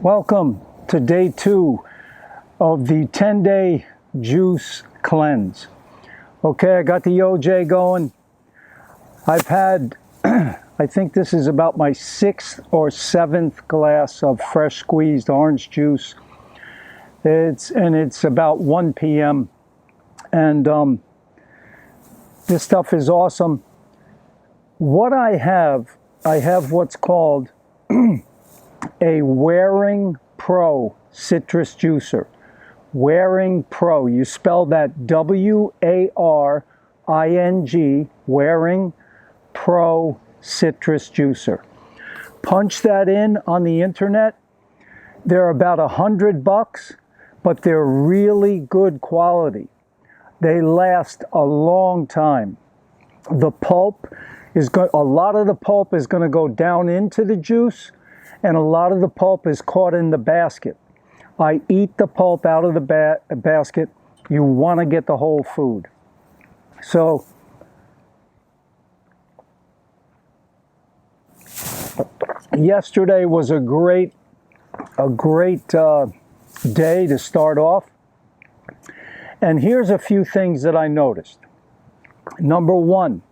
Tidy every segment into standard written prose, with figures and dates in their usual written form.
Welcome to day 2 of the 10-day juice cleanse. Okay, I got the OJ going. I've had, I think this is about my 6th or 7th glass of fresh squeezed orange juice. It's about 1 p.m. and this stuff is awesome. What I have what's called a Waring Pro citrus juicer. Waring Pro. You spell that W-A-R-I-N-G, Waring Pro citrus juicer. Punch that in on the internet. They're about $100, but they're really good quality. They last a long time. The pulp is a lot of the pulp is going to go down into the juice, and a lot of the pulp is caught in the basket. I eat the pulp out of the basket. You want to get the whole food. So yesterday was a great day to start off. And here's a few things that I noticed. Number one,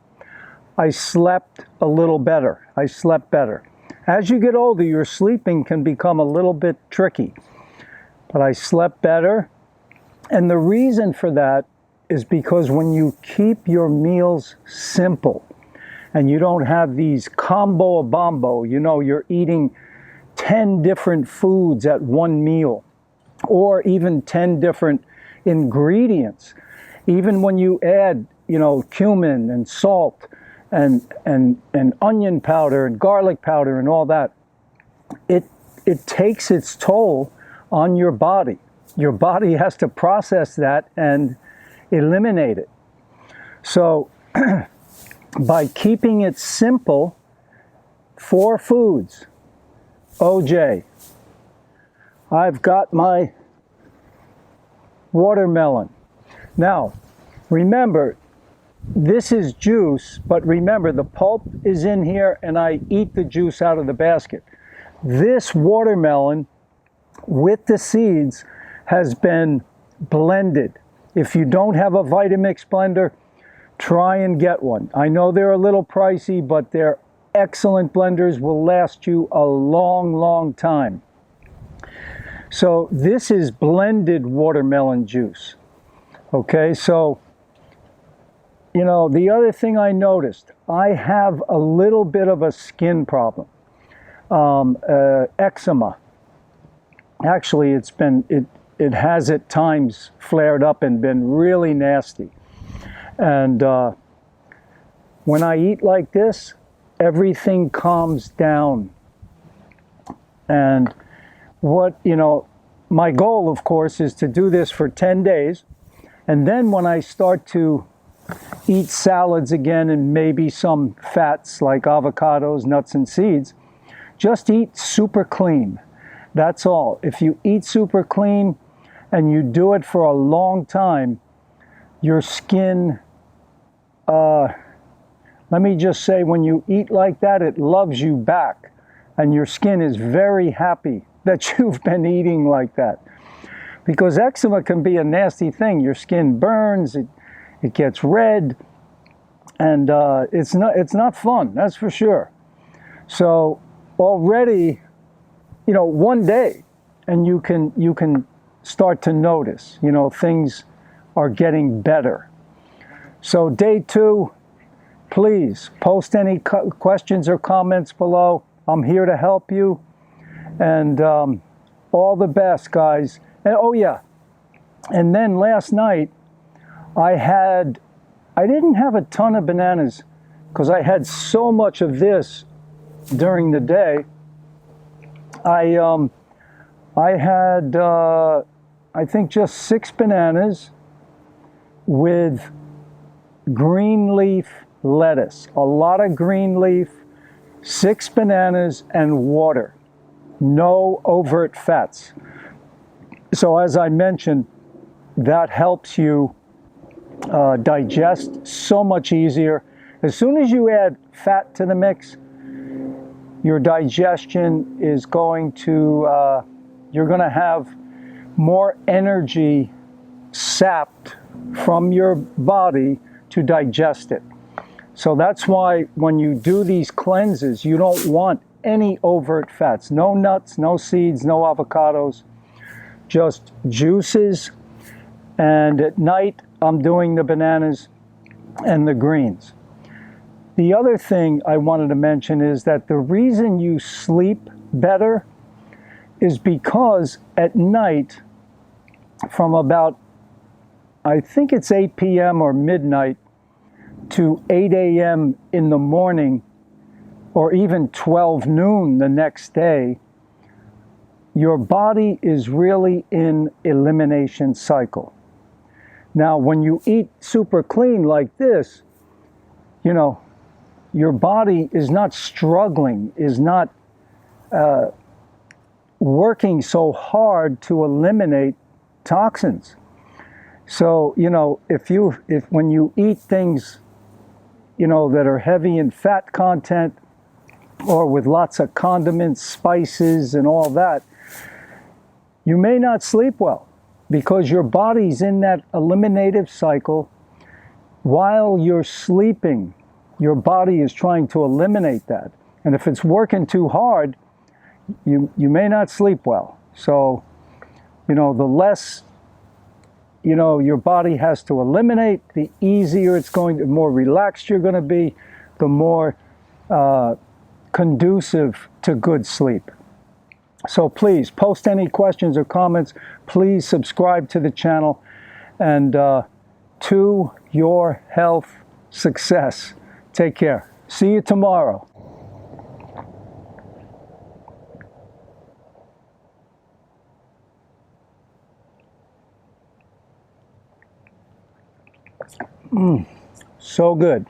I slept a little better. I slept better. As you get older, your sleeping can become a little bit tricky. But I slept better. And the reason for that is because when you keep your meals simple and you don't have these combo bombo, you know, you're eating 10 different foods at one meal, or even 10 different ingredients. Even when you add, you know, cumin and salt and onion powder and garlic powder and all that, it takes its toll on your body. Your body has to process that and eliminate it. So by keeping it simple, 4 foods. OJ, I've got my watermelon. Now, remember, this is juice, but remember, the pulp is in here and I eat the juice out of the basket. This watermelon with the seeds has been blended. If you don't have a Vitamix blender, try and get one. I know they're a little pricey, but they're excellent blenders, will last you a long, long time. So this is blended watermelon juice. Okay, so, you know, the other thing I noticed, I have a little bit of a skin problem, eczema. Actually, it has at times flared up and been really nasty. And when I eat like this, everything calms down. And what, you know, my goal, of course, is to do this for 10 days. And then when I start to eat salads again and maybe some fats like avocados, nuts, and seeds, just eat super clean. That's all. If you eat super clean and you do it for a long time, your skin, let me just say, when you eat like that, it loves you back. And your skin is very happy that you've been eating like that. Because eczema can be a nasty thing. Your skin burns, it gets red, and it's not fun, that's for sure. So already, you know, one day, and you can start to notice, you know, things are getting better. So day 2, please post any questions or comments below. I'm here to help you, and all the best, guys. And oh yeah, and then last night I didn't have a ton of bananas because I had so much of this during the day. I had I think just 6 bananas with green leaf lettuce, a lot of green leaf, 6 bananas and water, no overt fats. So as I mentioned, that helps you digest so much easier. As soon as you add fat to the mix, your digestion is going to you're going to have more energy sapped from your body to digest it. So that's why when you do these cleanses, you don't want any overt fats. No nuts, no seeds, no avocados, just juices. And at night, I'm doing the bananas and the greens. The other thing I wanted to mention is that the reason you sleep better is because at night, from about, I think it's 8 p.m. or midnight to 8 a.m. in the morning, or even 12 noon the next day, your body is really in elimination cycle. Now, when you eat super clean like this, you know, your body is not struggling, is not working so hard to eliminate toxins. So, you know, if when you eat things, you know, that are heavy in fat content or with lots of condiments, spices, and all that, you may not sleep well because your body's in that eliminative cycle. While you're sleeping, your body is trying to eliminate that. And if it's working too hard, you may not sleep well. So, you know, the less, you know, your body has to eliminate, the easier it's going to, the more relaxed you're going to be, the more conducive to good sleep. So please post any questions or comments. Please subscribe to the channel. And to your health success. Take care. See you tomorrow. So good.